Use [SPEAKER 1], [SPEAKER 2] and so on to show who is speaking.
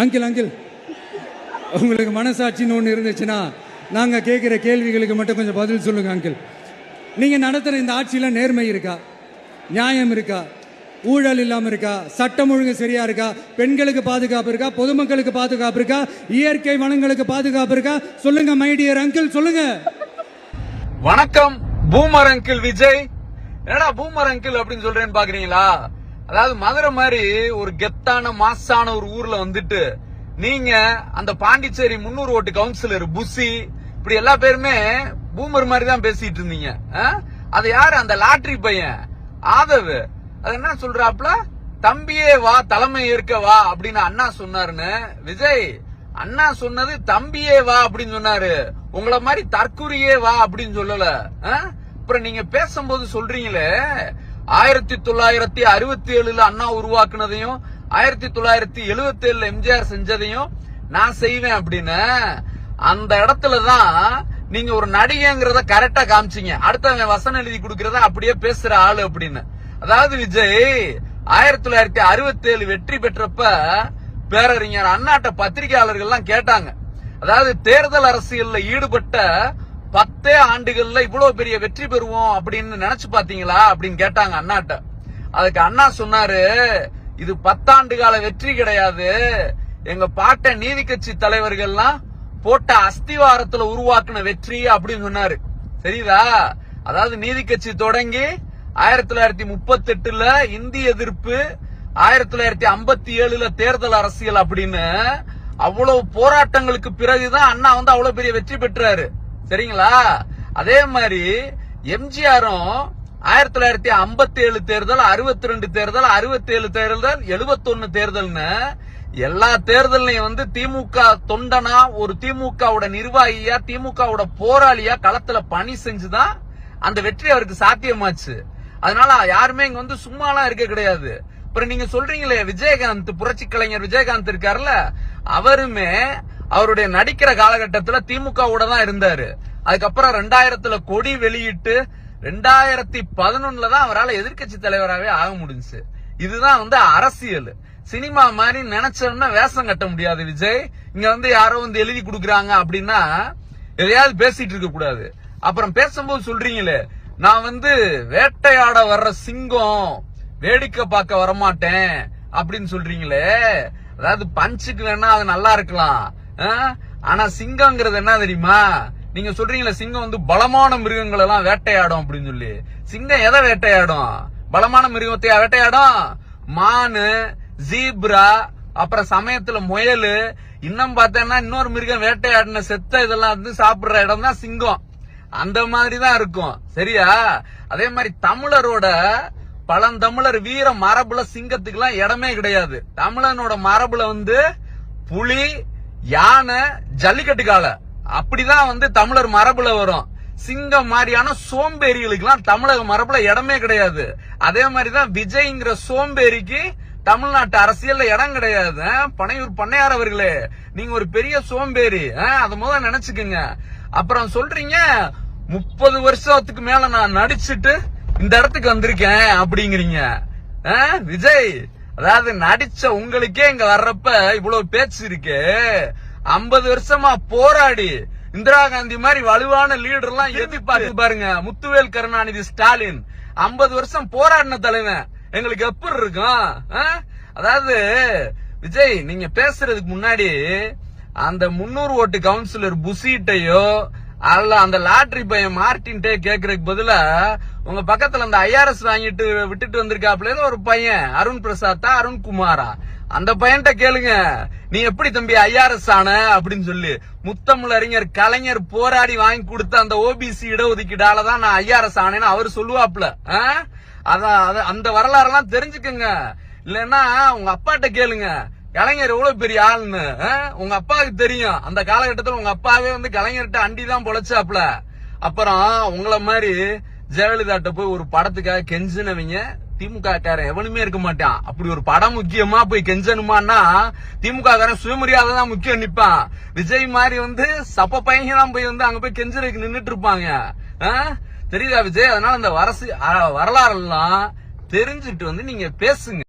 [SPEAKER 1] Uncle uncle உங்களுக்கு மனசாட்சின்னு ஒன்று இருந்துச்சுன்னா நாங்கள் கேட்குற கேள்விகளுக்கு மட்டும் கொஞ்சம் பதில் சொல்லுங்க அங்கிள். நீங்கள் நடத்துகிற இந்த ஆட்சியில் நேர்மை இருக்கா, நியாயம் இருக்கா, ஊழல் இல்லாமல் இருக்கா, சட்டம் ஒழுங்கு சரியா இருக்கா, பெண்களுக்கு பாதுகாப்பு இருக்கா, பொதுமக்களுக்கு பாதுகாப்பு இருக்கா, இயற்கை வளங்களுக்கு பாதுகாப்பு இருக்கா? சொல்லுங்க மை டியர் அங்கிள், சொல்லுங்க.
[SPEAKER 2] வணக்கம் பூமர் அங்கிள் விஜய். என்னடா பூமர் அங்கிள் அப்படின்னு சொல்றேன்னு பாக்குறீங்களா? அதாவது மதுரை மாதிரி ஒரு கெத்தான மாசான ஒரு ஊர்ல வந்துட்டு நீங்க அந்த பாண்டிச்சேரி 300 ஓட்டு கவுன்சிலர் புசி இப்படி எல்லா பேருமே பூமர் மாதிரி தான் பேசிட்டு இருந்தீங்க. அது யாரு? அந்த லாட்டரி பையன் ஆதவ். அது என்ன சொல்றாப்ல, தம்பியே வா தலைமை ஏற்க வா அப்படின்னு அண்ணா சொன்னாருன்னு. விஜய், அண்ணா சொன்னது தம்பியே வா அப்படின்னு சொன்னாரு, உங்களை மாதிரி தற்குறியே வா அப்படின்னு சொல்லல. அப்புறம் நீங்க பேசும்போது சொல்றீங்களே 1967 அண்ணா உருவாக்குனதையும் 1977 எம்ஜிஆர் செஞ்சதையும் நான் செய்வேன் அப்படின்னு. அந்த இடத்துலதான் நீங்க ஒரு நடிகைங்கிறத கரெக்டா காமிச்சீங்க. அடுத்தவன் வசனம் எழுதி கொடுக்கறத அப்படியே பேசுற ஆளு அப்படின்னு. அதாவது விஜய், 1967 வெற்றி பெற்றப்ப பேரறிஞர் அண்ணாட்ட பத்திரிகையாளர்கள் எல்லாம் கேட்டாங்க, அதாவது தேர்தல் அரசியல்ல ஈடுபட்ட 10 ஆண்டுகள்ல இவ்வளவு பெரிய வெற்றி பெறுவோம் அப்படின்னு நினைச்சு பாத்தீங்களா அப்படின்னு கேட்டாங்க அண்ணாட்ட. அதுக்கு அண்ணா சொன்னாரு, இது 10 ஆண்டு கால வெற்றி கிடையாது, எங்க பாட்ட நீதி கட்சி தலைவர்கள்லாம் போட்ட அஸ்திவாரத்துல உருவாக்குன வெற்றி அப்படின்னு சொன்னாரு. சரிதா? அதாவது நீதி கட்சி தொடங்கி 1938 இந்திய எதிர்ப்பு, 1957 தேர்தல் அரசியல் அப்படின்னு அவ்வளவு போராட்டங்களுக்கு பிறகுதான் அண்ணா வந்து அவ்வளவு பெரிய வெற்றி பெற்றாரு. சரிங்களா? அதே மாதிரி எம்ஜிஆரும் 1957 தேர்தல், 62 தேர்தல், 67 தேர்தல், 71 தேர்தல்னு எல்லா தேர்தலையும் வந்து திமுக தொண்டனா, ஒரு திமுகவோட நிர்வாகியா, திமுகவோட போராளியா களத்துல பணி செஞ்சுதான் அந்த வெற்றி அவருக்கு சாத்தியமாச்சு. அதனால யாருமே இங்க வந்து சும்மாலாம் இருக்க கிடையாது. அப்புறம் நீங்க சொல்றீங்களே விஜயகாந்த், புரட்சி கலைஞர் விஜயகாந்த் இருக்காருல்ல, அவருமே அவருடைய நடிக்கிற காலகட்டத்துல திமுகவோட தான் இருந்தாரு. அதுக்கப்புறம் 2000 கொடி வெளியிட்டு 2011 தான் அவரால் எதிர்கட்சி தலைவராகவே ஆக முடிஞ்சுச்சு. இதுதான் வந்து அரசியல். சினிமா மாதிரி நினைச்சோம்னா வேஷம் கட்ட முடியாது விஜய். இங்க வந்து யாரோ வந்து எழுதி கொடுக்கறாங்க அப்படின்னா எதையாவது பேசிட்டு இருக்க கூடாது. அப்புறம் பேசும்போது சொல்றீங்களே, நான் வந்து வேட்டையாட வர்ற சிங்கம், வேடிக்கை பார்க்க வரமாட்டேன் அப்படின்னு சொல்றீங்களே. அதாவது பஞ்சுக்கு வேணா அது நல்லா இருக்கலாம், ஆனா சிங்கம்ங்கிறது என்ன தெரியுமா? நீங்க சொல்றீங்களா சிங்கம் வந்து பலமான மிருகங்கள் எல்லாம் வேட்டையாடும் அப்படின்னு சொல்லி. சிங்கம் எதை வேட்டையாடும்? பலமான மிருகத்தையா வேட்டையாடும்? மானு, ஜீப்ரா, அப்புறம் சமயத்துல முயலு, இன்னும் பார்த்தேன்னா இன்னொரு மிருகம் வேட்டையாடின செத்த இதெல்லாம் வந்து சாப்பிடுற இடம் தான் சிங்கம். அந்த மாதிரிதான் இருக்கும். சரியா? அதே மாதிரி தமிழரோட பழந்தமிழர் வீர மரபுல சிங்கத்துக்கு எல்லாம் இடமே கிடையாது. தமிழனோட மரபுல வந்து புலி, யானை, ஜல்லிக்கட்டு கால அப்படிதான் வந்து தமிழர் மரபுல வரும். சிங்கம் மாதிரியான சோம்பேறிகளுக்கு எல்லாம் தமிழக மரபுல இடமே கிடையாது. அதே மாதிரிதான் விஜய்ங்கிற சோம்பேறிக்கு தமிழ்நாட்டு அரசியல்ல இடம் கிடையாது. பனையூர் பண்ணையார் அவர்களே, நீங்க ஒரு பெரிய சோம்பேறி, அத முதல்ல நினைச்சுக்குங்க. அப்புறம் சொல்றீங்க 30 வருஷத்துக்கு மேல நான் நடிச்சுட்டு இந்த இடத்துக்கு வந்திருக்கேன் அப்படிங்கிறீங்க. விஜய், அதாவது நடிச்ச உங்களுக்கே இங்க வர்றப்ப இவ்வளவு பேச்சு இருக்கு. 50 வருஷமா போராடி இந்திரா காந்தி மாதிரி வலுவான லீடர் எல்லாம் எழுதி பார்த்து பாருங்க. முத்துவேல் கருணாநிதி ஸ்டாலின் 50 வருஷம் போராடின தலைவன். எங்களுக்கு எப்படி இருக்கும்? அதாவது விஜய், நீங்க பேசுறதுக்கு முன்னாடி அந்த 300 ஓட்டு கவுன்சிலர் புசிட்டையோ அல்ல அந்த லாட்டரி பையன் மார்டின்ட்டே கேக்குறதுக்கு பதிலா உங்க பக்கத்துல அந்த IRS வாங்கிட்டு விட்டுட்டு வந்திருக்காப்ல ஒரு பையன், அருண் பிரசாத்தா அருண்குமாரா, அந்த பையன்ட்ட கேளுங்க, நீ எப்படி தம்பி IRS ஆன அப்படின்னு சொல்லி. முத்தமிழ் அறிஞர் கலைஞர் போராடி வாங்கி கொடுத்த அந்த OBC இடஒதுக்கீடாலதான் நான் IRS ஆனேன்னு அவர் சொல்லுவாப்ல. அதான் அந்த வரலாறெல்லாம் தெரிஞ்சுக்கங்க. இல்லன்னா உங்க அப்பாட்ட கேளுங்க, கலைஞர் எவ்வளவு பெரிய ஆளுன்னு உங்க அப்பாவுக்கு தெரியும். அந்த காலகட்டத்தில் உங்க அப்பாவே வந்து கலைஞர்கிட்ட அண்டிதான் பொழைச்சாப்ல. அப்புறம் உங்களை மாதிரி ஜெயலலிதாட்ட போய் ஒரு படத்துக்காக கெஞ்சினவங்க திமுக காரன் எவனுமே இருக்க மாட்டான். அப்படி ஒரு படம் முக்கியமா போய் கெஞ்சனுமான்னா திமுக காரன் சுயமரியாதை தான் முக்கியம் நிப்பான். விஜய் மாதிரி வந்து சப்ப பையங்க தான் போய் வந்து அங்க போய் கெஞ்சனுக்கு நின்னுட்டு இருப்பாங்க. தெரியுதா விஜய்? அதனால அந்த வரலாறு எல்லாம் தெரிஞ்சுட்டு வந்து நீங்க பேசுங்க.